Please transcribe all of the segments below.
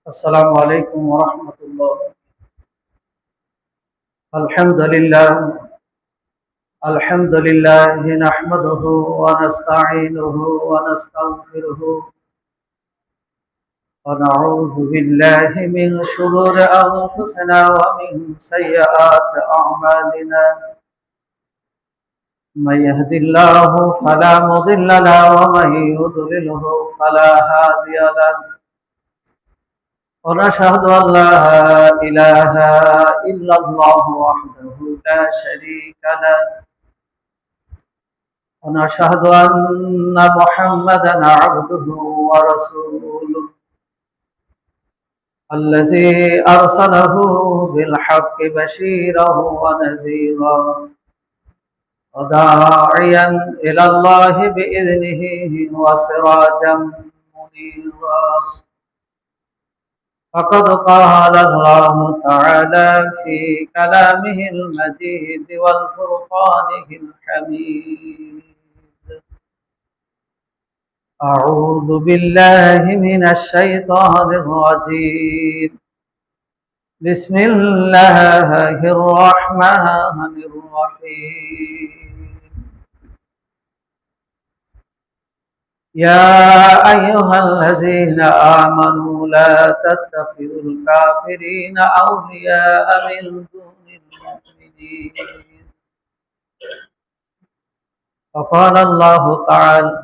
السلام عليكم ورحمة الله. الحمد لله نحمده ونستعينه ونستغفره ونعوذ بالله من شرور أنفسنا ومن سيئات أعمالنا. من يهد الله فلا مضل له ومن يضلله فلا هادي له. ونشهد أن لا إله إلا الله وحده لا شريك له. ونشهد أن محمدا عبده ورسوله الذي أرسله بالحق بشيرا ونذيرا وداعيا إلى الله بإذنه وسراجا منيرا. فقد قال الله تعالى في كلامه المجيد والفرقانه الحميد: أعوذ بالله من الشيطان الرجيم. بسم الله الرحمن الرحيم. يا أيها الذين آمنوا لا تتخذوا الكافرين أولياء من دون المؤمنين. وقال الله تعالى: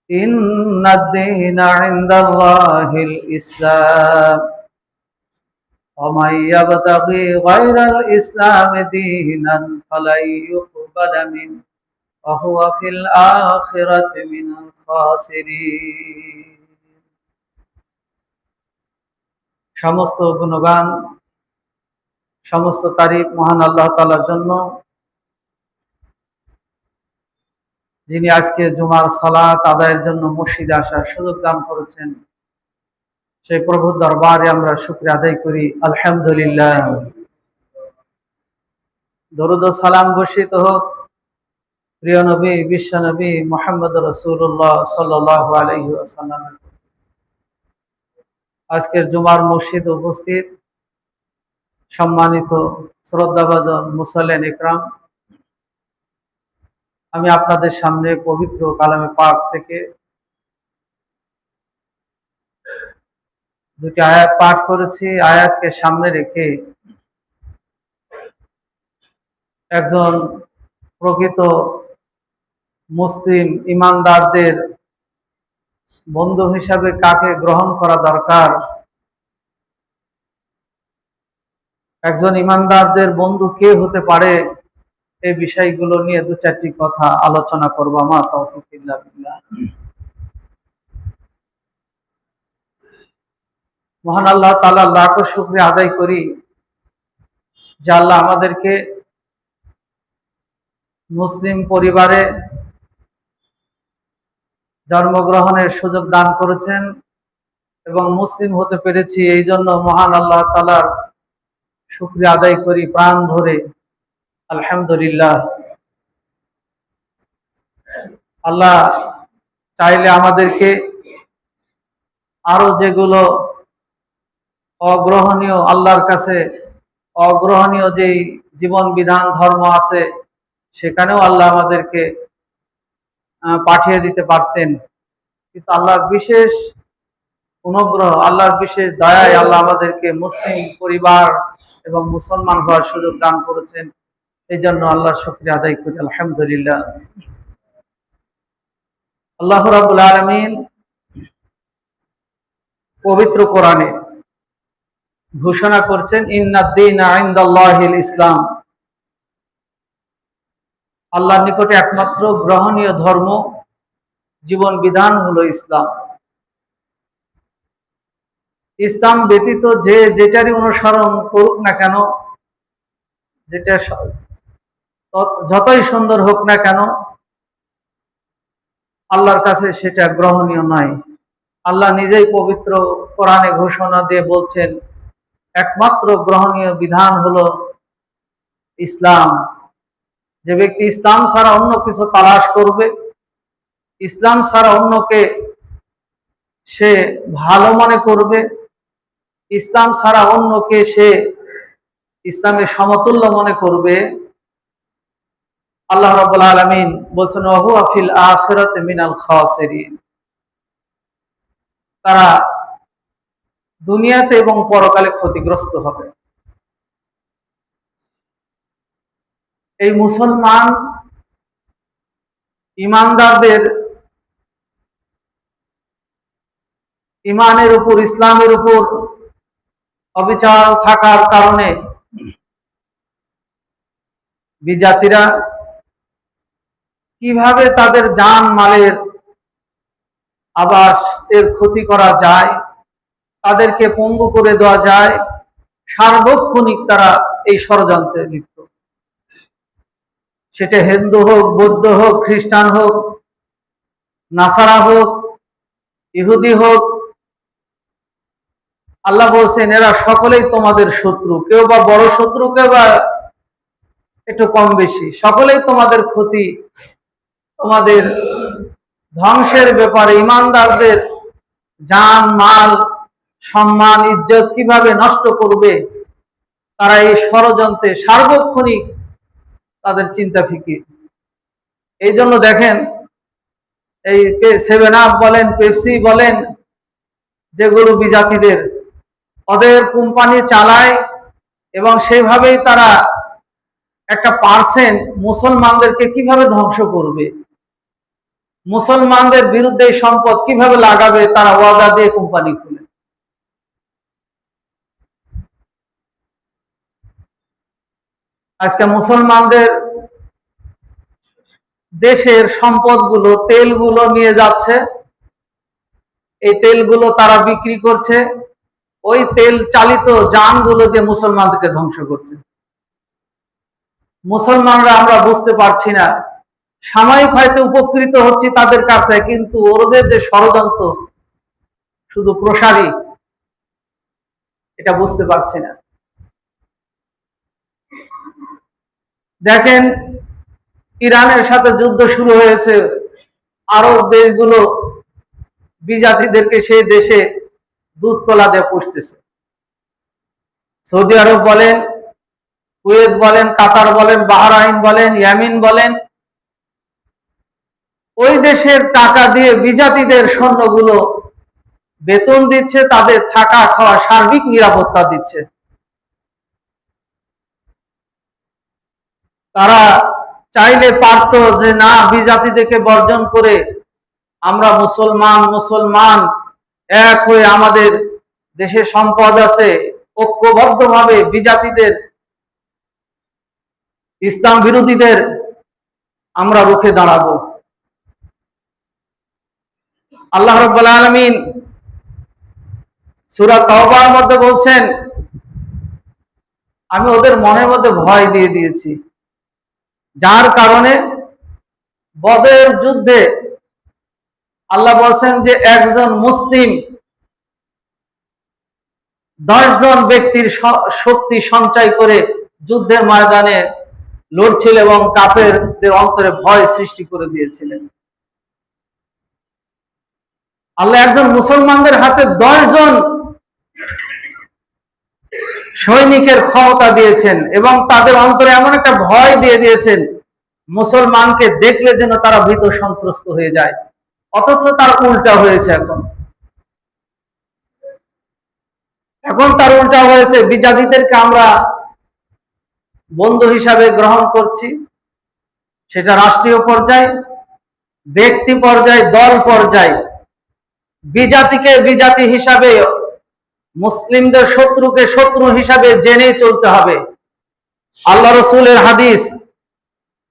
إن الدين عند الله الإسلام ومن يبتغي غير الإسلام دينا فلن يقبل منه وهو في الآخرة من الخاسرين. সমস্ত গুণগান, সমস্ত তারিফ মহান আল্লাহ তাআলার জন্য, যিনি আজকে জুমার সালাত আদায়ের জন্য মসজিদে আসার সুযোগ দান করেছেন। সেই প্রভুর দরবারে আমরা শুকরিয়া আদায় করি, আলহামদুলিল্লাহ। দরুদ ও সালাম বর্ষিত হোক প্রিয় নবী, বিশ্ব নবী মুহাম্মদ রাসূলুল্লাহ সাল্লাল্লাহু আলাইহি ওয়াসাল্লাম। আজকের জুমার মসজিদে উপস্থিত সম্মানিত শ্রদ্ধাভাজন মুসাল্লিন ইকরাম, আমি আপনাদের সামনে পবিত্র কালামে পাক থেকে দুটি আয়াত পাঠ করেছি। আয়াতকে সামনে রেখে একজন প্রকৃত মুসলিম ইমানদারদের বন্ধু হিসাবে কাকে গ্রহণ করা দরকার, একজন ইমানদারদের বন্ধু কে হতে পারে, এই বিষয়গুলো নিয়ে দু চারটি কথা আলোচনা করব। আমার তৌফিক ইল্লা বিল্লাহ। মহান আল্লাহ তাআলা লাখো শুকরিয়া আদায় করি যে আল্লাহ আমাদেরকে মুসলিম পরিবারে জন্মগ্রহণের সুযোগ দান করেছেন এবং মুসলিম হতে পেরেছি। এই জন্য মহান আল্লাহ তাআলার শুকরিয়া আদায় করি প্রাণ ভরে, আলহামদুলিল্লাহ। আল্লাহ চাইলে আমাদেরকে আরো যেগুলো অগ্রহণীয়, আল্লাহর কাছে অগ্রহণীয় যেই জীবন বিধান ধর্ম আছে, সেখানেও আল্লাহ আমাদেরকে পাঠিয়ে দিতে পারতেন, কিন্তু আল্লাহর বিশেষ অনুগ্রহ, আল্লাহর বিশেষ দয়ায় আল্লাহ আমাদেরকে মুসলিম পরিবার এবং মুসলমান হওয়ার সুযোগ দান করেছেন। এই জন্য আল্লাহর শুকরিয়া আদায় করি, আলহামদুলিল্লাহ। আল্লাহ রাব্বুল আলামিন পবিত্র কোরআনে ঘোষণা করছেন, ইন্নাদ-দীনা ইনদাল্লাহিল ইসলাম। আল্লাহর নিকটে একমাত্র গ্রহণীয় ধর্ম, জীবন বিধান হলো ইসলাম। ইসলাম ব্যতীত যে যেটারই অনুসরণ করুক না কেন, যেটা যতই সুন্দর হোক না কেন, আল্লাহর কাছে সেটা গ্রহণীয় নয়। আল্লাহ নিজেই পবিত্র কোরআনে ঘোষণা দিয়ে বলছেন, একমাত্র গ্রহণীয় বিধান হলো ইসলাম। যে ব্যক্তি ইসলাম ছাড়া অন্য কিছু তালাশ করবে, ইসলাম ছাড়া অন্যকে সে ভালো মনে করবে, ইসলাম ছাড়া অন্যকে সে ইসলামের সমতুল্য মনে করবে, আল্লাহ রাব্বুল আলামিন বলেছেন ওয়া ফিল আখিরাতি মিনাল খাসিরিন, তারা দুনিয়াতে এবং পরকালে ক্ষতিগ্রস্ত হবে। এই মুসলমান ইমানদারদের ইমানের উপর, ইসলামের উপর অবিচার থাকার কারণে বিজাতিরা কিভাবে তাদের জান মালের আবাস এর ক্ষতি করা যায়, তাদেরকে পঙ্গু করে দেওয়া যায়, সার্বক্ষণিক তারা এই ষড়যন্ত্রে লিপ্ত। সেটা হিন্দু হোক, বৌদ্ধ হোক, খ্রিস্টান হোক, নাসারা হোক, ইহুদি হোক, আল্লাহ বলছেন এরা সকলেই তোমাদের শত্রু, কেউ বা বড় শত্রু, কেউ বা একটু কম বেশি, সকলেই তোমাদের ক্ষতি, তোমাদের ধ্বংসের ব্যাপারে, ইমানদারদের জান মাল সম্মান ইজ্জত কিভাবে নষ্ট করবে, তারা এই ষড়যন্ত্রে সার্বক্ষণিক তাদের চিন্তা ফিকির। এই জন্য দেখেন এই 7 আপ বলেন, পেপসি বলেন, যেগুলো বিজাতিদের, ওদের কোম্পানি চালায় এবং সেইভাবেই তারা একটা পার্সেন্ট মুসলমানদেরকে কিভাবে ধ্বংস করবে, মুসলমানদের বিরুদ্ধে সম্পদ কিভাবে লাগাবে, তারা ওয়াদা দিয়ে কোম্পানি খুলে। আজকে মুসলমানদের দেশের সম্পদগুলো, তেলগুলো নিয়ে যাচ্ছে, এই তেলগুলো তারা বিক্রি করছে, ওই তেল চালিত যানগুলো দিয়ে মুসলমানদেরকে ধ্বংস করছে। মুসলমানরা আমরা বুঝতে পারছি না, সাময়িক হয়তো উপকৃত হচ্ছি তাদের কাছে, কিন্তু ওদের যে ষড়যন্ত্র শুধু প্রসারী, এটা বুঝতে পারছি না। দেখেন ইরানের সাথে যুদ্ধ শুরু হয়েছে, আরব দেশগুলো বিজাতিদেরকে সেই দেশে দুধ কলা দিয়ে পুষতেছে। সৌদি আরব বলেন, কুয়েত বলেন, কাতার বলেন, বাহরাইন বলেন, ইয়েমেন বলেন, ওই দেশের টাকা দিয়ে বিজাতিদের সৈন্যগুলো বেতন দিচ্ছে, তাদের থাকা খাওয়া সার্বিক নিরাপত্তা দিচ্ছে। তারা চাইলে পারত যে না, বিজাতিদেরকে বর্জন করে আমরা মুসলমান এক হয়ে আমাদের দেশে সম্পদ আছে, ঐক্যবদ্ধভাবে বিজাতিদের, ইসলাম বিরোধীদের আমরা রুখে দাঁড়াবো। আল্লাহ রাব্বুল আলামিন সূরা তাওবার মধ্যে বলছেন আমি ওদের মনের মধ্যে ভয় দিয়ে দিয়েছি, যার কারণে বদরের যুদ্ধে আল্লাহ বলছেন যে একজন মুসলিম 10 জন ব্যক্তির শক্তি সঞ্চয় করে যুদ্ধের ময়দানে লড়ছিল এবং কাফেরদের অন্তরে ভয় সৃষ্টি করে দিয়েছিলেন। আল্লাহ একজন মুসলমানদের হাতে 10 জন সৈনিকের ক্ষমতা দিয়েছেন এবং তাদের অন্তরে এমন একটা ভয় দিয়ে দিয়েছেন, মুসলমানকে দেখলে যেন তারা ভীত সন্ত্রস্ত হয়ে যায়। অথচ তার উল্টা হয়েছে। এখন তার উল্টা হয়েছে, বিজাতিদেরকে আমরা বন্ধু হিসাবে গ্রহণ করছি, সেটা রাষ্ট্রীয় পর্যায়ে, ব্যক্তি পর্যায়ে, দল পর্যায়ে। বিজাতিকে বিজাতি হিসাবে, মুসলিমদের শত্রুকে শত্রু হিসাবে জেনে চলতে হবে। আল্লাহ রসুলের হাদিস,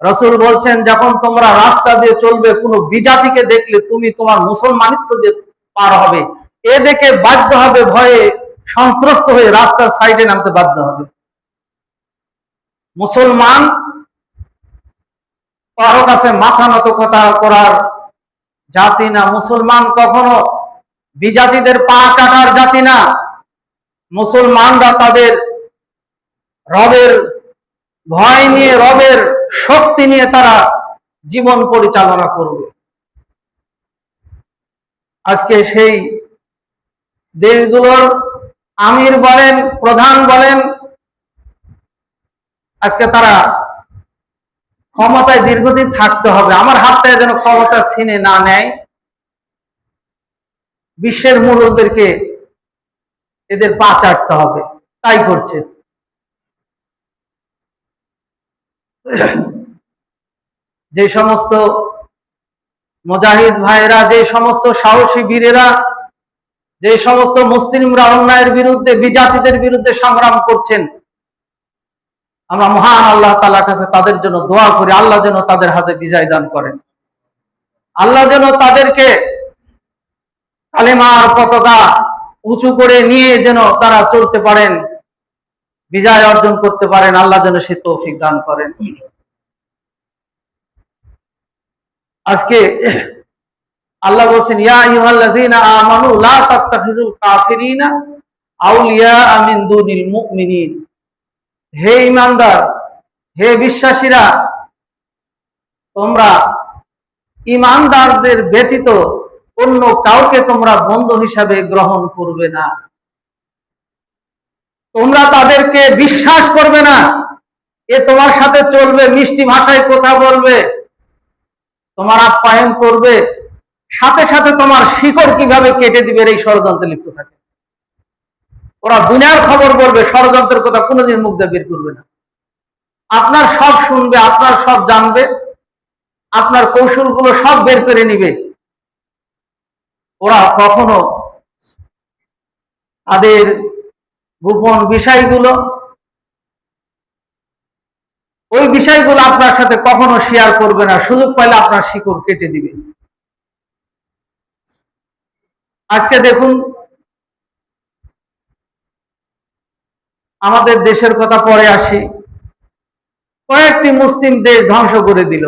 রসুল বলছেন যখন তোমরা রাস্তা দিয়ে চলবে, কোনো বিজাতিকে দেখলে তুমি তোমার মুসলমানিত্ব দিয়ে পার হবে, এ দেখে বাধ্য হবে, ভয়ে সন্ত্রস্ত হয়ে রাস্তার সাইডে নামতে বাধ্য হবে। মুসলমান কারো কাছে মাথা নত করার জাতি না। মুসলমান কখনো বিজাতিদের পা চাটার জাতি না। মুসলমানরা তাদের রবের ভয় নিয়ে, রবের শক্তি নিয়ে তারা জীবন পরিচালনা করবে। আজকে সেই দেশগুলোর আমির বলেন, প্রধান বলেন, আজকে তারা ক্ষমতায় দীর্ঘদিন থাকতে হবে, আমার হাত থেকে যেন ক্ষমতা ছিনে না নেয়, বিশ্বের মুরুলদেরকে এদের পা চাটতে হবে, তাই করছে। যে সমস্ত মুজাহিদ ভাইরা, যে সমস্ত সাহসী বীরেরা, যে সমস্ত মুসলিমরা অন্যায়ের বিরুদ্ধে, বিজাতিদের বিরুদ্ধে সংগ্রাম করছেন, আমরা মহান আল্লাহ তাআলার কাছে তাদের জন্য দোয়া করি, আল্লাহ যেন তাদের হাতে বিজয় দান করেন, আল্লাহ যেন তাদেরকে কালেমার পতাকা উঁচু করে নিয়ে যেন তারা চলতে পারেন, বিজয় অর্জন করতে পারেন, আল্লাহ যেন সে তৌফিক দান করেন। আজকে আল্লাহ বলছেন, ইয়া আইয়ুহাল্লাযীনা আমানু লা তাত্তাখিযুল কাফিরিনা আউলিয়া মিন দুনিল মুমিনিন। হে ঈমানদার, হে বিশ্বাসীরা, তোমরা ঈমানদারদের ব্যতীত অন্য কাউকে তোমরা বন্ধু হিসাবে গ্রহণ করবে না, তোমরা তাদেরকে বিশ্বাস করবে না। এ তোমার সাথে চলবে, মিষ্টি ভাষায় কথা বলবে, তোমার আপ্যায়ন করবে, সাথে সাথে তোমার শিকড় কিভাবে কেটে দিবে এই ষড়যন্ত্রে লিপ্ত থাকে। ওরা দুনিয়ার খবর বলবে, ষড়যন্ত্রের কথা কোনোদিন মুখ দিয়ে বের করবে না। আপনার সব শুনবে, আপনার সব জানবে, আপনার কৌশলগুলো সব বের করে নিবে। ওরা কখনো তাদের গোপন বিষয়গুলো, ওই বিষয়গুলো আপনার সাথে কখনো শেয়ার করবে না, সুযোগ পাইলে আপনার শিকড় কেটে দিবে। আজকে দেখুন, আমাদের দেশের কথা পরে আসি, কয়েকটি মুসলিম দেশ ধ্বংস করে দিল,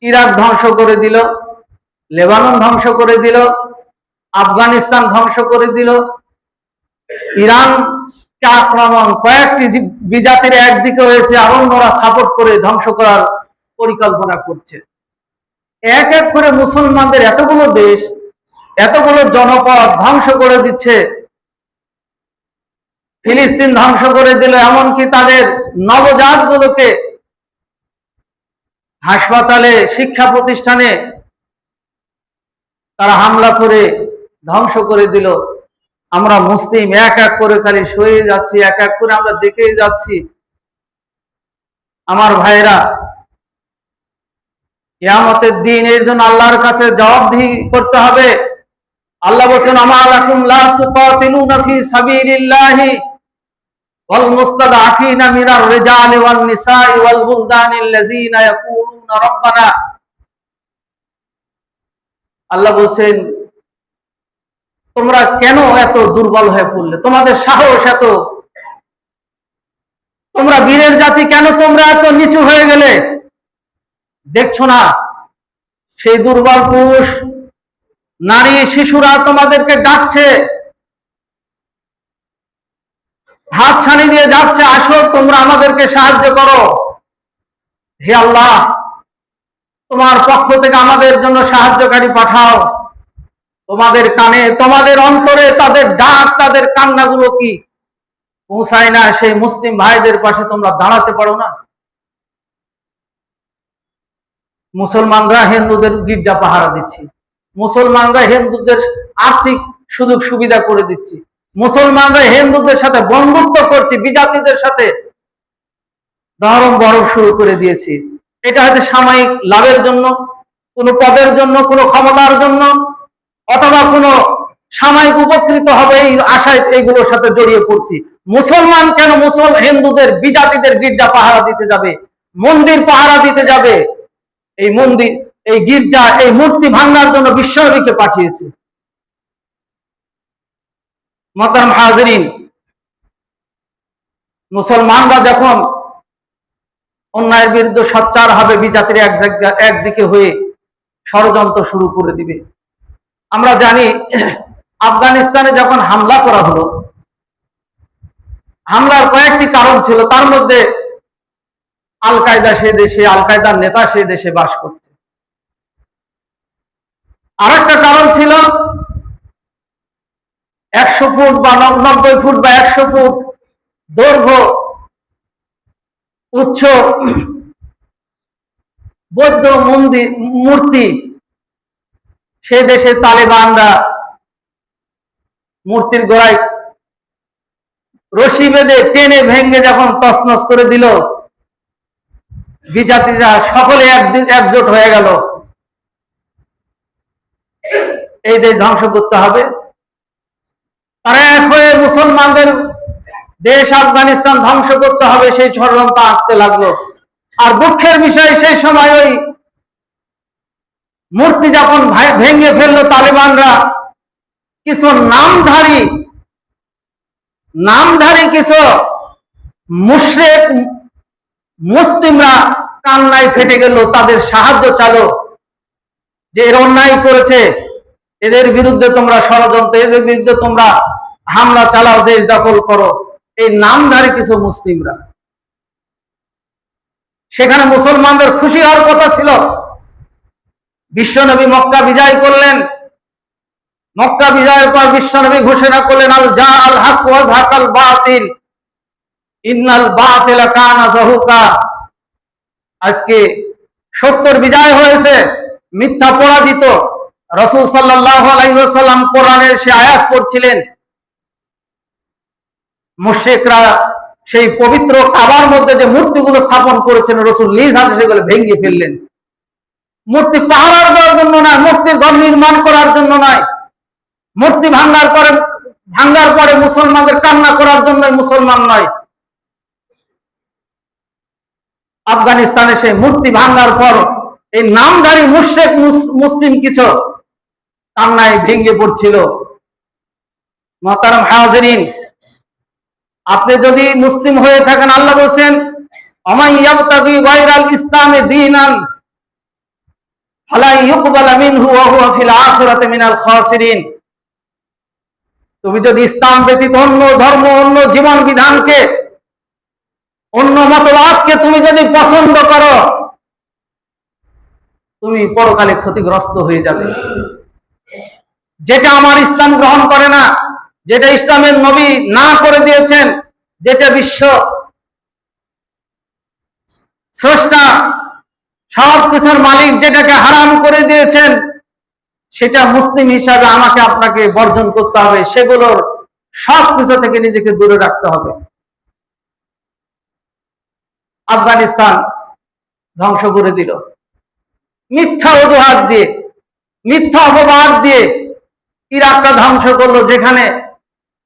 ইরাক ধ্বংস করে দিল, লেবানন ধ্বংস করে দিল, আফগানিস্তান ধ্বংস করে দিল, ইরান আক্রমণ, কয়েকটি বিজাতির একদিকে হয়েছে, আর অন্যরা সাপোর্ট করে ধ্বংস করার পরিকল্পনা করছে। এক এক করে মুসলমানদের এতগুলো দেশ, এতগুলো জনপদ ধ্বংস করে দিচ্ছে। ফিলিস্তিন ধ্বংস করে দিল, এমনকি তাদের নবজাত গুলোকে হাসপাতালে, শিক্ষা প্রতিষ্ঠানে তারা হামলা করে ধ্বংস করে দিল। আমরা মুসলিম এক এক করে খালি সয়ে যাচ্ছি, এক এক করে আমরা দেখেই যাচ্ছি। আমার ভাইরা, কিয়ামতের দিন এর জন্য আল্লাহর কাছে জবাবদিহি করতে হবে। আল্লাহ বলেন, আমা লাকুম লা তুকাতিলুনা ফি সাবিলিল্লাহি ওয়াল মুস্তাদআফিনা মিনার রিজালি ওয়ান নিসাই ওয়াল বুলদানিল্লাযিনা ইয়াকুলুনা রাব্বানা। আল্লাহ বলেন, তোমরা কেন এত দুর্বল হয়ে পড়লে? তোমাদের সাহস এত, তোমরা বীরের জাতি, কেন তোমরা এত নিচু হয়ে গেলে? দেখছো না সেই দুর্বল পুরুষ, নারী, শিশুরা তোমাদেরকে ডাকছে, হাত ছানি দিয়ে যাচ্ছে, আসো তোমরা আমাদেরকে সাহায্য করো। হে আল্লাহ, তোমার পক্ষ থেকে আমাদের জন্য সাহায্যকারী পাঠাও। তোমাদের কানে, তোমাদের অন্তরে তাদের ডাক, তাদের কান্নাগুলো কি পৌঁছায় না? সেই মুসলিম ভাইদের পাশে তোমরা দাঁড়াতে পারো না? মুসলমানরা হিন্দুদের গির্জা পাহারা দিচ্ছি, মুসলমানরা হিন্দুদের আর্থিক সুযোগ সুবিধা করে দিচ্ছি, মুসলমানরা হিন্দুদের সাথে বন্ধুত্ব করছি, বিজাতিদের সাথে নরম বরফ শুরু করে দিয়েছি। এটা হয়তো সাময়িক লাভের জন্য, কোনো পদের জন্য, কোনো ক্ষমতার জন্য, অথবা কোনো সাময়িক উপকৃত হবে এই আশায় এইগুলোর সাথে জড়িয়ে পড়ছি। মুসলমান কেন হিন্দুদের, বিজাতিদের গির্জা পাহারা দিতে যাবে, মন্দির পাহারা দিতে যাবে? এই মন্দির, এই গির্জা, এই মূর্তি ভাঙার জন্য বিশ্বনবীকে পাঠিয়েছে। মোহতারাম হাজিরিন, মুসলমানরা যখন অন্যায়ের বিরুদ্ধে সোচ্চার হবে, বিজাতির একদিকে হয়ে ষড়যন্ত্র শুরু করে দিবে। আমরা জানি, আফগানিস্তানে যখন হামলা করা হলো, হামলার কয়েকটি কারণ ছিল। তার মধ্যে আল কায়দা সে দেশে, আল কায়দার নেতা সে দেশে বাস করছে। আর একটা কারণ ছিল, 100 ফুট বা 90 ফুট বা 100 ফুট দৈর্ঘ্য উচ্চ বৌদ্ধ মূর্তি সে দেশের তালেবানরা মূর্তির গোড়ায় রশি বেঁধে টেনে ভেঙে যখন তছনছ করে দিল, বিজাতিরা সকলে একজোট হয়ে গেল, এই দেশ ধ্বংস করতে হবে। তারা এক হয়ে মুসলমানদের দেশ আফগানিস্তান ধ্বংস করতে হবে সেই ষড়যন্ত্র আঁকতে লাগলো। আর দুঃখের বিষয়, সেই সময় ওই মূর্তি যখন ভেঙে ফেললো তালেবানরা, কিছু নামধারী কিছু মুশরিক মুসলিমরা কান্নায় ফেটে গেল, তাদের সাহায্য চালো যে এর অন্যায় করেছে, এদের বিরুদ্ধে তোমরা ষড়যন্ত্র, এদের বিরুদ্ধে তোমরা হামলা চালাও, দেশ দখল করো। এই নামধারী কিছু মুসলিমরা, সেখানে মুসলমানদের খুশি হওয়ার কথা ছিল। বিশ্বনবী মক্কা বিজয় করলেন। মক্কা বিজয়ের পর বিশ্বনবী ঘোষণা করলেন, আল জা আল হক ওয়া যাকাল বাতিল ইন্নাল বাতিলা কানা যাহুকা। আজকে সত্যের বিজয় হয়েছে, মিথ্যা পরাজিত। রাসূল সাল্লাল্লাহু আলাইহি ওয়াসাল্লাম কোরআনের সে আয়াত পড়ছিলেন, মুশরিকরা সেই পবিত্র কাবার মধ্যে যে মূর্তিগুলো স্থাপন করেছেন, রাসূল নিজ হাতে সেগুলো ভেঙে ফেললেন। মূর্তি পাহারা দেওয়ার জন্য নয়, মূর্তির ঘর নির্মাণ করার জন্য নয়, মূর্তি ভাঙ্গার পরে মুসলমানদের কান্না করার জন্য মুসলমান নয়। আফগানিস্তানে সেই মূর্তি ভাঙ্গার পর এই নামধারী মুশরিক মুসলিম কিছু কান্নায় ভেঙে পড়ছিল। মুহতারাম হাজিরিন, আপনি যদি মুসলিম হয়ে থাকেন, আল্লাহ বলেন, আমাই ইয়াবতাগি গায়রাল ইসলামে দীনান ফালা ইউকবালা মিনহু ওয়া হুয়া ফিল আখিরাতি মিনাল খাসিরিন। তুমি যদি ইসলাম ব্যতীত অন্য ধর্ম, অন্য জীবন বিধানকে, অন্য মতবাদকে তুমি যদি পছন্দ করো, তুমি পরকালে ক্ষতিগ্রস্ত হয়ে যাবে। যেটা আমার ইসলাম গ্রহণ করে না, যেটা ইসলামের নবী না করে দিয়েছেন, যেটা বিশ্ব স্রষ্টা সব কিছুর মালিক যেটাকে হারাম করে দিয়েছেন, সেটা মুসলিম হিসাবে আমাকে আপনাকে বর্জন করতে হবে, সেগুলোর সব কিছু থেকে নিজেকে দূরে রাখতে হবে। আফগানিস্তান ধ্বংস করে দিল মিথ্যা অজুহাত দিয়ে, মিথ্যা অপবাদ দিয়ে। ইরাকটা ধ্বংস করলো, যেখানে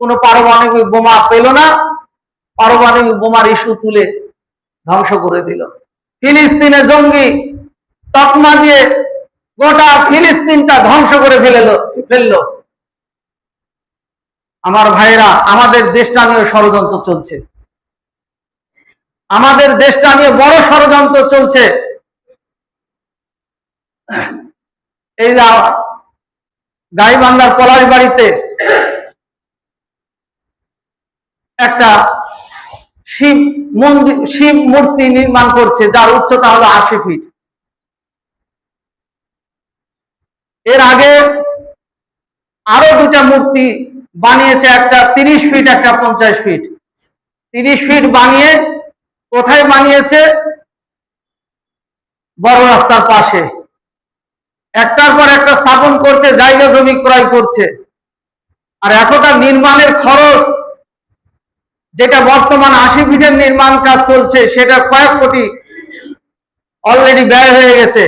কোনো পারমাণবিক বোমা পেল না, পারমাণবিক বোমার ইস্যু তুলে ধ্বংস করে দিল। ফিলিস্তিনে জঙ্গি তকমা দিয়ে গোটা ফিলিস্তিনটা ধ্বংস করে ফেললো। আমার ভাইরা, আমাদের দেশটা নিয়ে ষড়যন্ত্র চলছে, আমাদের দেশটা নিয়ে বড় ষড়যন্ত্র চলছে। এই যে গাইবান্ধার পলাশবাড়িতে একটা শিব মূর্তি নির্মাণ করছে, যার উচ্চতা হলো 80 ফিট। এর আগে আরো দুটা মূর্তি বানিয়েছে, একটা 30 ফিট, একটা 50 ফিট। 30 ফিট বানিয়ে কোথায় বানিয়েছে? বড় রাস্তার পাশে। একটার পর একটা স্থাপন করছে, জায়গা জমি ক্রয় করছে। আর এতটা নির্মাণের খরচ, যেটা বর্তমান 80 ফিটের নির্মাণ কাজ চলছে, সেটা কয়েক কোটি অলরেডি ব্যয় হয়ে গেছে।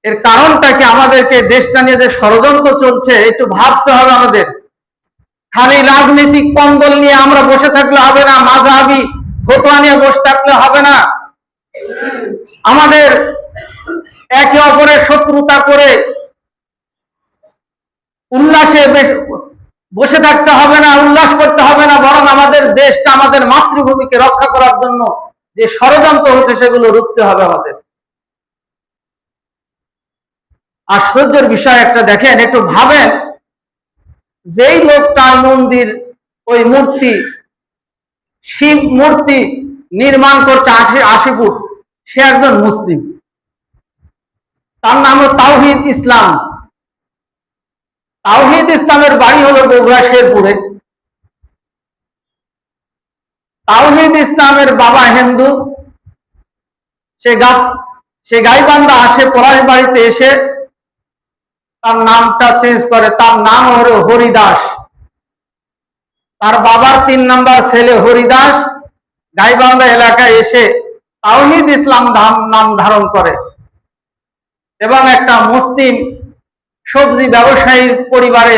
এর কারণটা কি? আমাদেরকে দেশটা নিয়ে যে ষড়যন্ত্র চলছে, একটু ভাবতে হবে আমাদের। খালি রাজনৈতিক কন্দল নিয়ে আমরা বসে থাকলে হবে না, মাযহাবী ফতোয়া নিয়ে বসে থাকলে হবে না। আমাদের একে অপরের শত্রুতা করে উল্লাসে বসে থাকতে হবে না, উল্লাস করতে হবে না, বরং আমাদের দেশটা, আমাদের মাতৃভূমিকে রক্ষা করার জন্য যে ষড়যন্ত্র হচ্ছে, সেগুলো রুখতে হবে আমাদের। আশ্চর্যের বিষয় একটা দেখেন, একটু ভাবেন, যেই লোকটা মন্দির, ওই মূর্তি, শিব মূর্তি নির্মাণ করছে 80 ফুট, সে একজন মুসলিম, তার নাম তাওহীদ ইসলাম। তাওহীদ ইসলামের বাড়ি হলো বগুড়া শেরপুরে। তাওহীদ ইসলামের বাবা হিন্দু, সে গাইবান্ধা আসে, পলাশ বাড়িতে এসে তার নামটা চেঞ্জ করে, তার নাম হলো হরিদাস। তার বাবার 3 নাম্বার ছেলে হরিদাস গাইবান্ধা এলাকায় এসে তাওহীদ ইসলাম নাম ধারণ করে এবং একটা মুসলিম সবজি ব্যবসায়ীর পরিবারে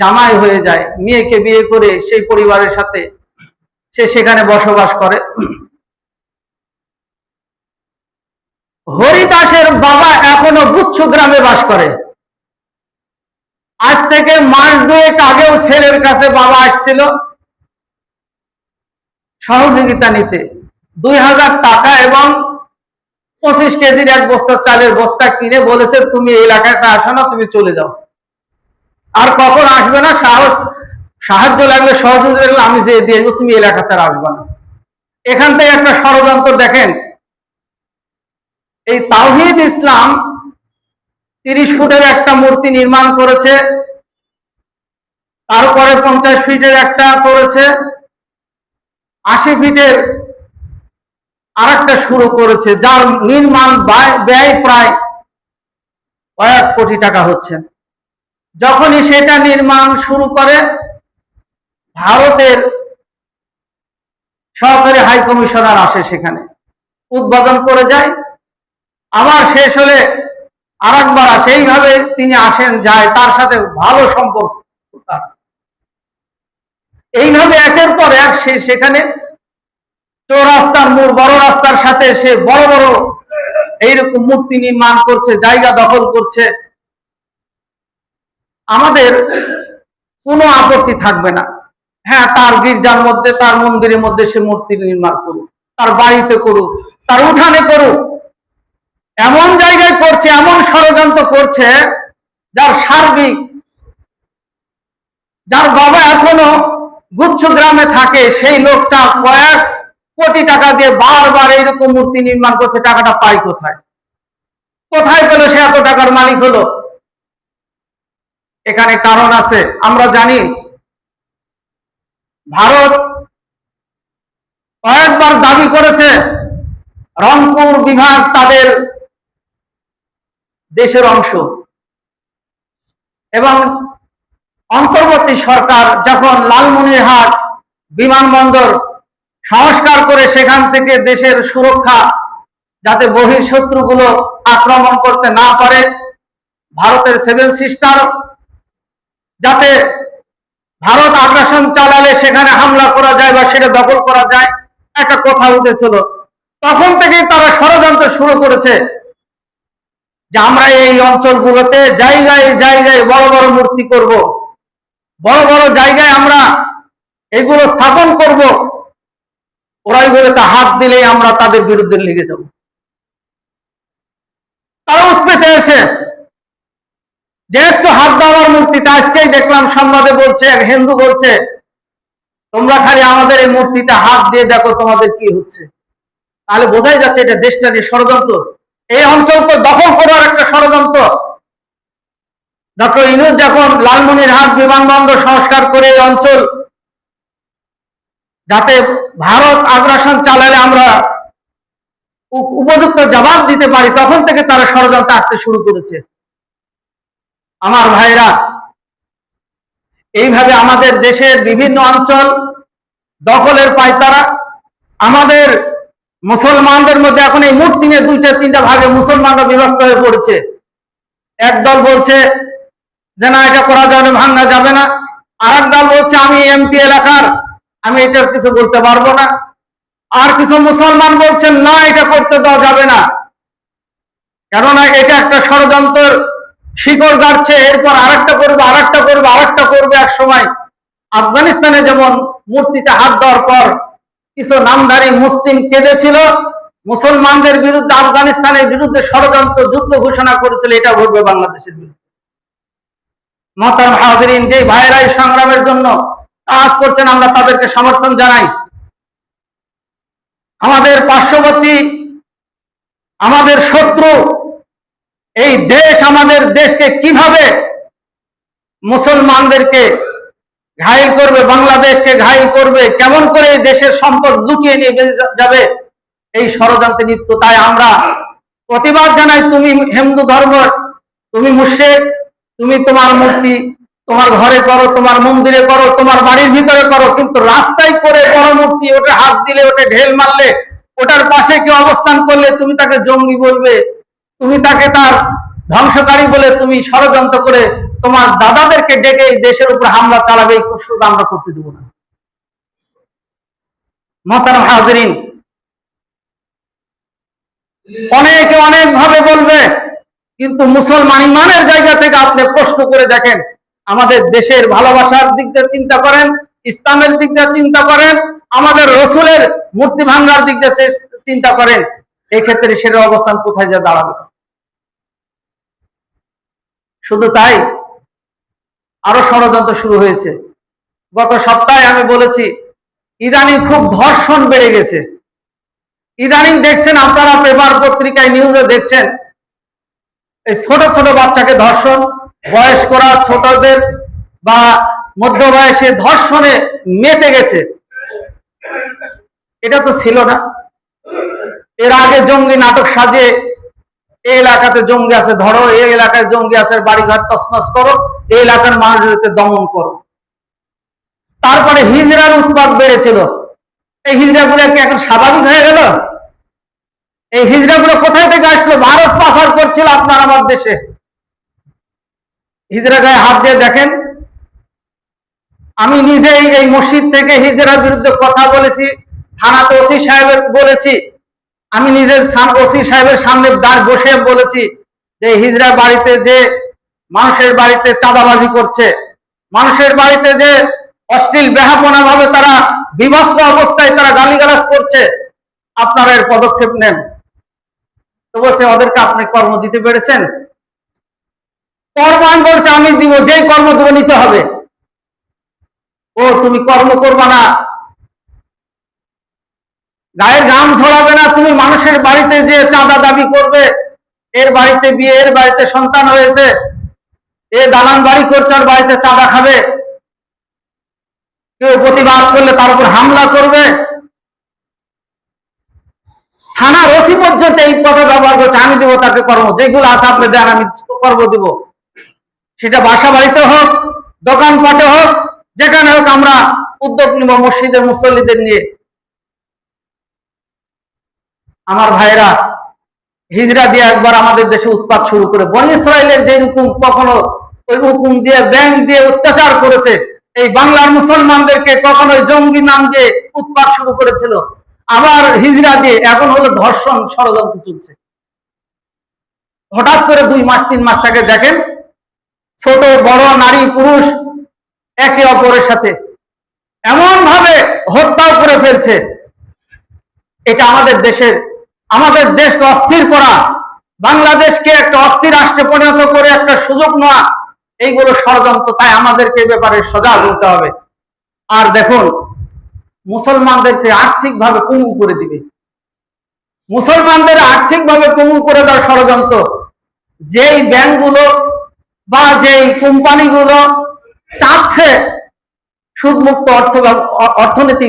জামাই হয়ে যায়। মেয়েকে বিয়ে করে সেই পরিবারের সাথে সে সেখানে বসবাস করে। হরিদাসের বাবা এখনো গুচ্ছ গ্রামে বাস করে। আজ থেকে মাস 2 আগেও ছেলের কাছে বাবা আসছিল সহযোগিতা নিতে, 2000 টাকা এবং 25 কেজির 1 বস্তা চালের বস্তা কিনে বলেছে, তুমি এই এলাকাটা আসো না, তুমি চলে যাও, আর কখন আসবে না, সাহায্য লাগলে সহযোগিতা লাগলে আমি যে দিয়ে দেবো, তুমি এলাকাতে আসবে না। এখান থেকে একটা ষড়যন্ত্র দেখেন। এই তাওহীদ ইসলাম 30 ফুটের একটা মূর্তি নির্মাণ করেছে, তারপরে 50 ফিটের একটা করেছে, 80 ফিটের আরেকটা শুরু করেছে, যার নির্মাণ ব্যয় প্রায় কয়েক কোটি টাকা হচ্ছে। যখনই সেটা নির্মাণ শুরু করে, ভারতের সহকারী হাই কমিশনার আসে, সেখানে উদ্বোধন করে যায়, আবার শেষ হলে আরেকবার আসে। এইভাবে তিনি আসেন যায়, তার সাথে ভালো সম্পর্ক। এইভাবে একের পর এক সে সেখানে চৌরাস্তার মোড়, বড় রাস্তার সাথে সে বড় বড় এইরকম মূর্তি নির্মাণ করছে, জায়গা দখল করছে। আমাদের কোনো আপত্তি থাকবে না, হ্যাঁ, তার গির্জার মধ্যে, তার মন্দিরের মধ্যে সে মূর্তি নির্মাণ করুক, তার বাড়িতে করুক, তার উঠানে করুক। এমন জায়গায় করছে, এমন ষড়যন্ত্র করছে, যার সার্বিক, যার বাবা এখনো গুচ্ছ গ্রামে থাকে, সেই লোকটা কয়েক কোটি টাকা দিয়ে বারবার এইরকম মূর্তি নির্মাণ করছে। টাকাটা পায় কোথায়? কোথায় পেল সে এত টাকার মালিক হলো? এখানে কারণ আছে। আমরা জানি ভারত কয়েকবার দাবি করেছে রংপুর বিভাগ তাদের দেশের অংশ, এবং অন্তর্বর্তী সরকার যখন লালমনিরহাট বিমানবন্দর সংস্কার করে সেখান থেকে দেশের সুরক্ষা, যাতে বহিঃশত্রুগুলো আক্রমণ করতে না পারে, ভারতের 7 সিস্টার, যাতে ভারত আগ্রাসন চালালে সেখানে হামলা করা যায় বা সেটা দখল করা যায়, একটা কথা উঠেছিল। তখন থেকেই তারা ষড়যন্ত্র শুরু করেছে যে আমরা এই অঞ্চলগুলোতে জায়গায় জায়গায় বড় বড় মূর্তি করব, বড় বড় জায়গায় আমরা এগুলো স্থাপন করব, ওরা এগুলোতে হাত দিলেই আমরা তাদের বিরুদ্ধে লেগে যাব। তারা উৎপেতে আছে যে একটু হাত দেওয়ার মূর্তিটা, আজকেই দেখলাম সংবাদে বলছে, এক হিন্দু বলছে, তোমরা খালি আমাদের এই মূর্তিটা হাত দিয়ে দেখো তোমাদের কি হচ্ছে। তাহলে বোঝাই যাচ্ছে এটা দেশটা নিয়ে ষড়যন্ত্র, এই অঞ্চলকে দখল করার একটা ষড়যন্ত্র। ডক্টর ইউনূস যখন লালমনিরহাট বিমানবন্দর সংস্কার করে এই অঞ্চল যাতে ভারত আগ্রাসন চালালে আমরা উপযুক্ত জবাব দিতে পারি, তখন থেকে তারা ষড়যন্ত্র আঁকতে শুরু করেছে। আমার ভাইরা, এইভাবে আমাদের দেশের বিভিন্ন অঞ্চল দখলের পায়তারা। আমাদের মুসলমানদের মধ্যে এখন এই মূর্তি নিয়ে 2-3টা ভাগে মুসলমানরা বিভক্ত হয়ে পড়েছে। একদল বলছে যে না, এটা করা যাবে না, ভাঙা যাবে না। আর এক দল বলছে আমি এমপি এলাকার, আমি এটার কিছু বলতে পারবো না। আর কিছু মুসলমান বলছেন না, এটা করতে দেওয়া যাবে না, কেননা এটা একটা ষড়যন্ত্রের শিকড় গাড়ছে, এরপর আরেকটা করবে, আরেকটা করবে, আরেকটা করবে। এক সময় আফগানিস্তানে যেমন মূর্তিতে হাত দেওয়ার পর কিছু নামধারী মুসলিম কেঁদেছিল, মুসলমানদের বিরুদ্ধে, আফগানিস্তানের বিরুদ্ধে ষড়যন্ত্র যুদ্ধ ঘোষণা করেছিল, এটা ঘটবে বাংলাদেশের বিরুদ্ধে। মহতারাম হাজিরিন, যে ভাইয়েরা এই সংগ্রামের জন্য কাজ করছেন, আমরা তাদেরকে সমর্থন জানাই। আমাদের পার্শ্ববর্তী, আমাদের শত্রু এই দেশ, আমাদের দেশকে কিভাবে মুসলমানদেরকে ঘায়েল করবে, বাংলাদেশকে ঘায়েল করবে, কেমন করে দেশের সম্পদ লুটিয়ে নিয়ে যাবে, এই ষড়যন্ত্রে লিপ্ত। তাই আমরা প্রতিবাদ জানাই, তুমি হিন্দু ধর্ম, তুমি মুশরিক, তুমি তোমার মূর্তি তোমার ঘরে করো, তোমার মন্দিরে করো, তোমার বাড়ির ভিতরে করো, কিন্তু রাস্তায় করে বড় মূর্তি, ওটা হাত দিলে, ওটা ঢেল মারলে, ওটার পাশে কেউ অবস্থান করলে তুমি তাকে জঙ্গি বলবে, তুমি তাকে তার ধ্বংসকারী বলে তুমি ষড়যন্ত্র করে তোমার দাদাদেরকে ডেকে এই দেশের উপর হামলা চালাবে, এই কুৎসুক আমরা করতে দেব না। মোহতারাম হাজিরিন, অনেকে অনেক ভাবে বলবে, কিন্তু মুসলমান ইমানের জায়গা থেকে আপনি প্রশ্ন করে দেখেন, আমাদের দেশের ভালোবাসার দিক দিয়ে চিন্তা করেন, ইসলামের দিক দিয়ে চিন্তা করেন, আমাদের রসুলের মূর্তি ভাঙ্গার দিক দিয়ে চিন্তা করেন, এই ক্ষেত্রে সেটার অবস্থান কোথায় যা দাঁড়াবে। শুধু তাই, আরো ষড়যন্ত্র শুরু হয়েছে। গত সপ্তাহে আমি বলেছি, ইদানিং খুব ধর্ষণ বেড়ে গেছে। ইদানিং দেখছেন আপনারা, পেপার পত্রিকায় নিউজে দেখছেন, এই ছোট ছোট বাচ্চাকে ধর্ষণ, বয়স্করা ছোটদের বা মধ্য বয়সে ধর্ষণে মেতে গেছে। এটা তো ছিল না। এর আগে জঙ্গি নাটক সাজে, এই এলাকাতে জঙ্গি আছে ধরো, এই এলাকায় জঙ্গি আছে বাড়িঘর তছনছ করো, এই এলাকার মানুষদেরকে দমন করো। তারপরে হিজড়ার উৎপাত বেড়েছিল। এই হিজড়াগুলো কি এখন স্বাভাবিক হয়ে গেল? এই হিজড়াগুলো কোথায় থেকে আসলো? ভারত পাচার করছিল আপনার আমার দেশে। হিজড়া গায়ে হাত দিয়ে দেখেন। আমি নিজেই এই মসজিদ থেকে হিজড়ার বিরুদ্ধে কথা বলেছি, থানাতে ওসি সাহেবের বলেছি, আমি নিজের ওসি সাহেবের সামনে দাঁড় বসে বলেছি যে হিজড়া বাড়িতে যে মানুষের বাড়িতে চাঁদাবাজি করছে, মানুষের বাড়িতে যে অশ্লীল বেহাপনা ভাবে তারা বিভৎস অবস্থায় তারা গালিগালাজ করছে, আপনারা এর পদক্ষেপ নেন। তো বলছে, ওদেরকে আপনি কর্ম দিতে পেরেছেন? কর্ম বলছে আমি দিব, যেই কর্ম দেব নিতে হবে। ও তুমি কর্ম করবা না, গায়ের ঘাম ঝরাবে না, তুমি মানুষের বাড়িতে যে চাঁদা দাবি করবে, এর বাড়িতে বিয়ে, এর বাড়িতে সন্তান হয়েছে, এ দালান বাড়ি করছে, ওর বাড়িতে চাঁদা খাবে, কেউ প্রতিবাদ করলে তার উপর হামলা করবে। থানার ওসি পর্যন্ত এই কথা ব্যবহার করছে, আমি দেবো তাকে কর্ম, যেগুলো আছে আপনি দেন, আমি কর্ম দিব। সেটা বাসা বাড়িতে হোক, দোকানপাটে হোক, যেখানে হোক আমরা উদ্যোগ নিব মসজিদের মুসল্লিদের নিয়ে। আমার ভাইরা, হিজড়া দিয়ে একবার আমাদের দেশে উৎপাত শুরু করে, বনী ইসরায়েলের যে হুকুম কখনো ওই হুকুম দিয়ে ব্যাংক দিয়ে অত্যাচার করেছে, এই বাংলার মুসলমানদেরকে কখনো জঙ্গি নাম দিয়ে উৎপাত শুরু করেছিল, আবার হিজড়া দিয়ে এখন হলো ধর্ষণ ষড়যন্ত্র চলছে। হঠাৎ করে 2 মাস 3 মাস থেকে দেখেন, ছোট বড় নারী পুরুষ একে অপরের সাথে এমন ভাবে হত্যা করে ফেলছে। এটা আমাদের দেশকে অস্থির করা, বাংলাদেশকে একটা অস্থির রাষ্ট্রে পরিণত করে একটা সুযোগ নেওয়া, এইগুলো ষড়যন্ত্র। তাই আমাদেরকে ব্যাপারে সজাগ হতে হবে। আর দেখুন, মুসলমানদেরকে আর্থিকভাবে পঙ্গু করে দিবে, মুসলমানদের আর্থিকভাবে পঙ্গু করে দেওয়ার ষড়যন্ত্র। যেই ব্যাংকগুলো বা যেই কোম্পানিগুলো চাচ্ছে সুদমুক্ত অর্থনীতি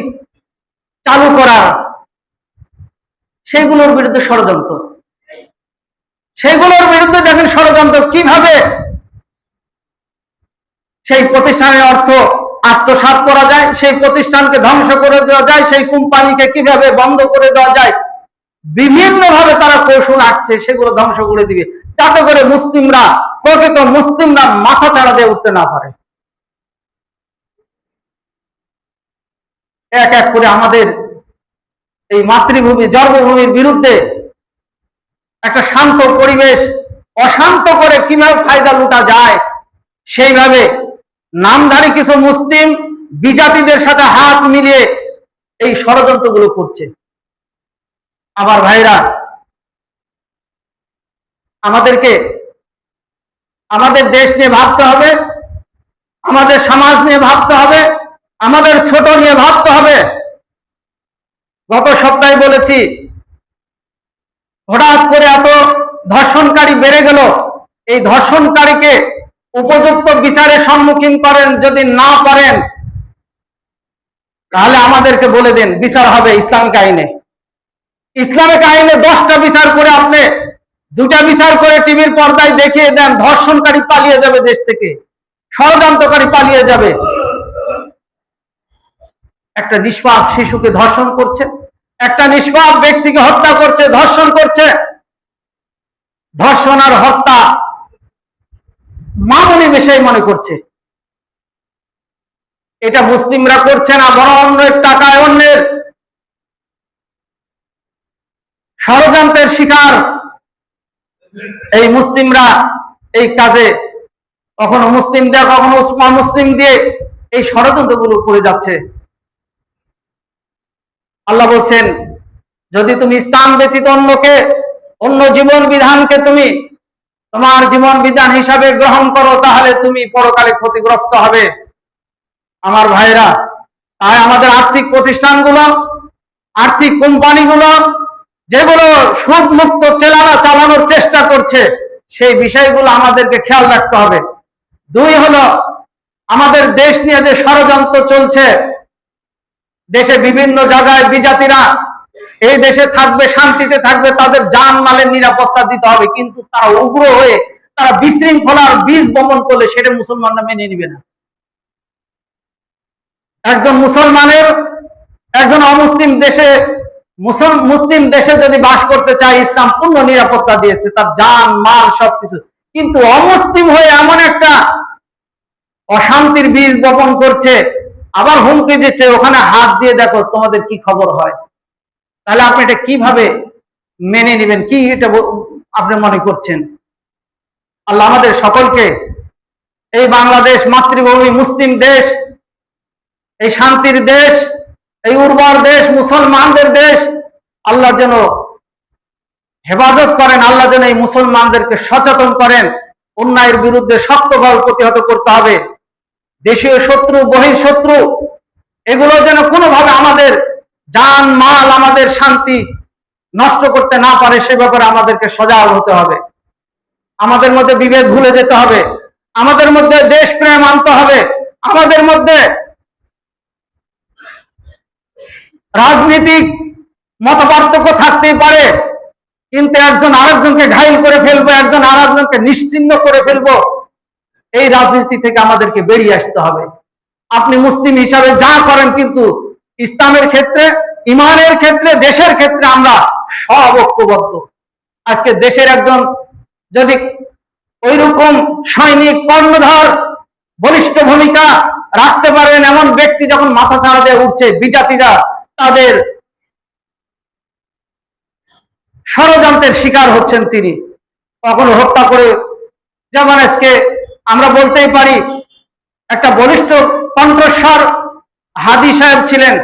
চালু করা, সেগুলোর বিরুদ্ধে ষড়যন্ত্র। সেগুলোর বিরুদ্ধে দেখেন ষড়যন্ত্র, কিভাবে সেই প্রতিষ্ঠানের অর্থ আত্মসাৎ করা যায়, সেই প্রতিষ্ঠানকে ধ্বংস করে দেওয়া যায়, সেই কোম্পানিকে কিভাবে বন্ধ করে দেওয়া যায়, বিভিন্ন ভাবে তারা কৌশল আঁকছে, সেগুলো ধ্বংস করে দিবে, যাতে করে মুসলিমরা, প্রকৃত মুসলিমরা মাথা চাড়া দিয়ে উঠতে না পারে। এক এক করে আমাদের এই মাতৃভূমি জন্মভূমির বিরুদ্ধে একটা শান্ত পরিবেশ অশান্ত করে কিভাবে ফায়দা লুটা যায়, সেইভাবে নামধারী কিছু মুসলিম বিজাতিদের সাথে হাত মিলিয়ে এই ষড়যন্ত্রগুলো করছে। আমার ভাইরা, আমাদেরকে আমাদের দেশ নিয়ে ভাবতে হবে, আমাদের সমাজ নিয়ে ভাবতে হবে, আমাদের ছোট নিয়ে ভাবতে হবে। গত সপ্তাহে বলেছি, হঠাৎ করে এত ধর্ষণকারী বেড়ে গেল, এই ধর্ষণকারীকে উপযুক্ত বিচারের সম্মুখীন করেন। যদি না পারেন তাহলে আমাদেরকে বলে দেন, বিচার হবে ইসলামিক আইনে। ইসলামিক আইনে 10টা বিচার করে আপনি 2টা বিচার করে টিভির পর্দায় দেখিয়ে দেন, ধর্ষণকারী পালিয়ে যাবে দেশ থেকে, ষড়যন্ত্রকারী পালিয়ে যাবে। একটা নিষ্পাপ শিশুকে ধর্ষণ করছে, একটা নিষ্পাপ ব্যক্তিকে হত্যা করছে, ধর্ষণ করছে। ধর্ষণ আর হত্যা মামুলি বিষয় মনে করছে। এটা মুসলিমরা করছে না, বরং অন্যের টাকায় অন্যের ষড়যন্ত্রের শিকার এই মুসলিমরা এই কাজে কখনো মুসলিম দিয়ে কখনো মুসলিম দিয়ে এই ষড়যন্ত্রগুলো করে যাচ্ছে। আল্লাহ বলছেন, যদি তুমি ইসলাম ব্যতীত অন্য জীবন বিধানকে তুমি তোমার জীবন বিধান হিসাবে গ্রহণ করো, তাহলে তুমি পরকালে ক্ষতিগ্রস্ত হবে। আমার ভাইরা, তাই আমাদের আর্থিক প্রতিষ্ঠানগুলো, আর্থিক কোম্পানিগুলো যেগুলো সুদ মুক্ত চালানোর চেষ্টা করছে, সেই বিষয়গুলো আমাদেরকে খেয়াল রাখতে হবে। 2 হলো আমাদের দেশ নিয়ে যে ষড়যন্ত্র চলছে, দেশে বিভিন্ন জায়গায় বিজাতিরা এই দেশে থাকবে, শান্তিতে থাকবে, তাদের জান মালের নিরাপত্তা দিতে হবে, কিন্তু তারা উগ্র হয়ে তারা বিশৃঙ্খলার বীজ বপন করলে সেটা মুসলমানরা মেনে নিবে না। একজন মুসলমানের একজন অমুসলিম দেশে মুসলিম দেশে যদি বাস করতে চায়, ইসলাম পূর্ণ নিরাপত্তা দিয়েছে, তার জান মাল সবকিছু। কিন্তু অমুসলিম হয়ে এমন একটা অশান্তির বীজ বপন করছে, আবার হুমকি দিচ্ছে, ওখানে হাত দিয়ে দেখো তোমাদের কি খবর হয়। তাহলে আপনি এটা কিভাবে মেনে নেবেন? কি এটা আপনি মনে করছেন? আল্লাহ আমাদের সকলকে এই বাংলাদেশ মাতৃভূমি মুসলিম দেশ, এই শান্তির দেশ, এই উর্বর দেশ, মুসলমানদের দেশ, আল্লাহ যেন হেফাজত করেন। আল্লাহ যেন এই মুসলমানদেরকে সচেতন করেন। অন্যায়ের বিরুদ্ধে শক্তভাবে প্রতিহত করতে হবে। দেশীয় শত্রু, বহিঃশত্রু, এগুলো যেন কোনোভাবে আমাদের জান মাল, আমাদের শান্তি নষ্ট করতে না পারে, সে ব্যাপারে আমাদেরকে সজাগ হতে হবে। আমাদের মধ্যে বিভেদ ভুলে যেতে হবে, আমাদের মধ্যে দেশপ্রেম আনতে হবে। আমাদের মধ্যে রাজনৈতিক মতপার্থক্য থাকতেই পারে, কিন্তু একজন আরেকজনকে ঘায়েল করে ফেলবো, একজন আরেকজনকে নিশ্চিহ্ন করে ফেলবো, এই রাজনীতি থেকে আমাদেরকে বেরিয়ে আসতে হবে। আপনি মুসলিম হিসাবে যা করেন, কিন্তু ইসলামের ক্ষেত্রে, ইমানের ক্ষেত্রে, দেশের ক্ষেত্রে আমরা সব ঐক্যবদ্ধ। আজকে দেশের একজন যদি ওইরকম সৈনিক, কর্ণধার, বলিষ্ঠ ভূমিকা রাখতে পারেন এমন ব্যক্তি যখন মাথা ছাড়া দিয়ে উঠছে, বিজাতিরা তাদের ষড়যন্ত্রের শিকার হচ্ছেন, তিনি কখনো হত্যা করে, যেমন আজকে আমরা বলতেই পারি একটা বলিষ্ঠ কণ্ঠস্বর হাদি সাহেব ছিলেন,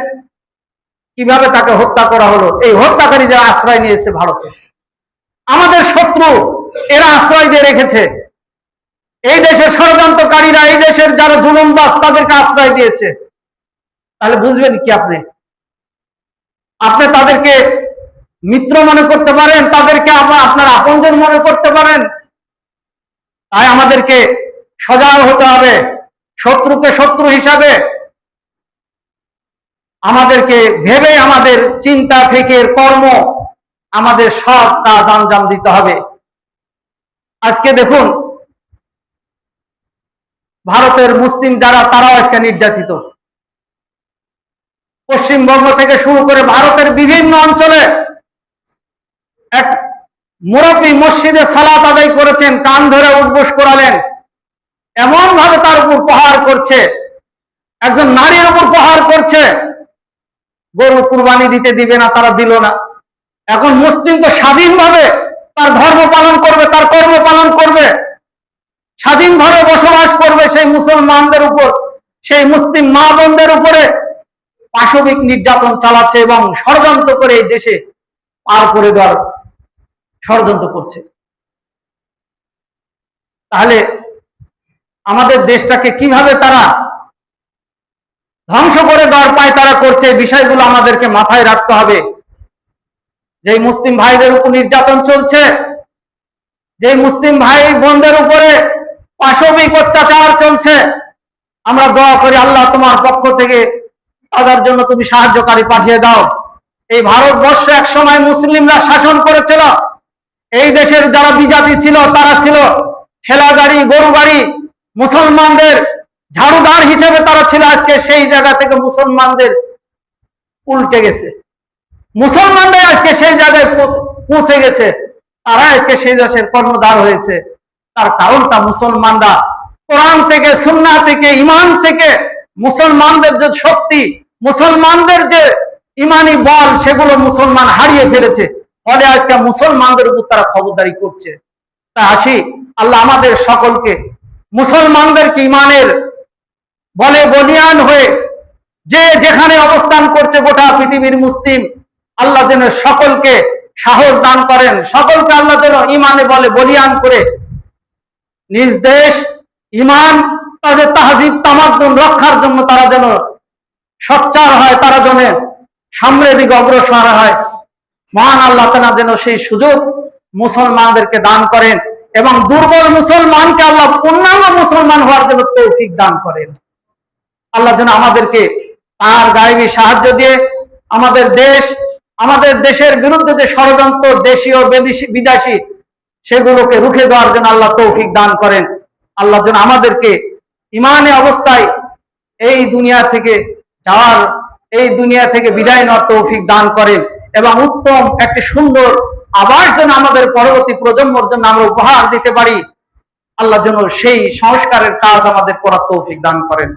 কিভাবে তাকে হত্যা করা হলো। এই হত্যাকারী যারা আশ্রয় নিয়েছে ভারতে, আমাদের শত্রু, এরা আশ্রয় দিয়ে রেখেছে। এই দেশের ষড়যন্ত্রকারীরা, এই দেশের যারা জুলুমবাজ, তাদেরকে আশ্রয় দিয়েছে। তাহলে বুঝবেন কি আপনি তাদেরকে মিত্র মনে করতে পারেন, তাদেরকে আপনার আপনজন মনে করতে পারেন। তাই আমাদেরকে সজাগ হতে হবে। শত্রুকে শত্রু হিসাবে আমাদেরকে ভেবে আমাদের চিন্তা, ফিকির, কর্ম, আমাদের সব কাজ আঞ্জাম দিতে হবে। আজকে দেখুন, ভারতের মুসলিম যারা, তারাও আজকে নির্যাতিত। পশ্চিমবঙ্গ থেকে শুরু করে ভারতের বিভিন্ন অঞ্চলে এক মুরব্বী মসজিদে সালাত আদায় করেছেন, কান ধরে উঠবোস করালেন, এমন ভাবে তার উপর প্রহার করছে, একজন নারীর উপর প্রহার করছে। গরু কুরবানি দিবে না, তারা দিল না। এখন মুসলিম তো স্বাধীনভাবে তার ধর্ম পালন করবে, তার কর্ম পালন করবে, স্বাধীনভাবে বসবাস করবে। সেই মুসলমানদের উপর, সেই মুসলিম মা বোনদের উপরে পাশবিক নির্যাতন চালাচ্ছে এবং ষড়যন্ত্র করে এই দেশে পার করে দেওয়ার ষড়যন্ত্র করছে। তাহলে আমাদের দেশটাকে কিভাবে তারা ধ্বংস করে দেওয়ার পায় তারা করছে, বিষয়গুলো আমাদেরকে মাথায় রাখতে হবে। যে মুসলিম ভাইদের উপর নির্যাতন চলছে, যে মুসলিম ভাই বোনদের উপরে পাশবিক অত্যাচার চলছে। আমরা দোয়া করি আল্লাহ তোমার পক্ষ থেকে তাদের জন্য তুমি সাহায্যকারী পাঠিয়ে দাও। এই ভারতবর্ষ এক সময় মুসলিমরা শাসন করেছিল। এই দেশের যারা বিজাতি ছিল তারা ছিল ঠেলা গাড়ি, গরু গাড়ি, মুসলমানদের ঝাড়ুদার হিসেবে তারা ছিল। আজকে সেই জায়গা থেকে মুসলমানদের উল্টে গেছে, মুসলমানদের আজকে সেই জায়গায় পৌঁছে গেছে, তারা আজকে সেই দেশের কর্ণধার হয়েছে। তার কারণটা মুসলমানরা কোরআন থেকে, সুন্নাহ থেকে, ঈমান থেকে মুসলমানদের যে শক্তি, মুসলমানদের যে ইমানি বল, সেগুলো মুসলমান হারিয়ে ফেলেছে। ফলে আজকে মুসলমানদের উপর তারা খবরদারি করছে। তাই আসি, আল্লাহ আমাদের সকলকে মুসলমানদেরকে ইমানের বলে বলিয়ান হয়ে যে যেখানে অবস্থান করছে গোটা পৃথিবীর মুসলিম, আল্লাহ যেন সকলকে সাহস দান করেন, সকলকে আল্লাহ যেন ইমানে বলে বলিয়ান করে নিজ দেশ, ইমান, তাদের তাহজিব তামাদ্দুন রক্ষার জন্য তারা যেন সোচ্চার হয়, তারা যেন সামনের দিকে অগ্রসর হয়। মহান আল্লাহ তাআলা যেন সেই সুযোগ মুসলমানদেরকে দান করেন এবং দুর্বল মুসলমানকে আল্লাহ পূর্ণাঙ্গ মুসলমান হওয়ার জন্য তৌফিক দান করেন। আল্লাহ যেন আমাদেরকে তার গায়েবী সাহায্য দিয়ে আমাদের দেশ, আমাদের দেশের বিরুদ্ধে যে ষড়যন্ত্র দেশীয় বিদেশি, সেগুলোকে রুখে দেওয়ার জন্য আল্লাহ তৌফিক দান করেন। আল্লাহ যেন আমাদেরকে ইমানে অবস্থায় এই দুনিয়া থেকে যাওয়ার, এই দুনিয়া থেকে বিদায় নেওয়ার তৌফিক দান করেন এবং উত্তম একটি সুন্দর আবার যেন আমাদের পরবর্তী প্রজন্মের জন্য আমরা উপহার দিতে পারি। আল্লাহ যেন সেই সংস্কারের কাজ আমাদের করার তৌফিক দান করেন।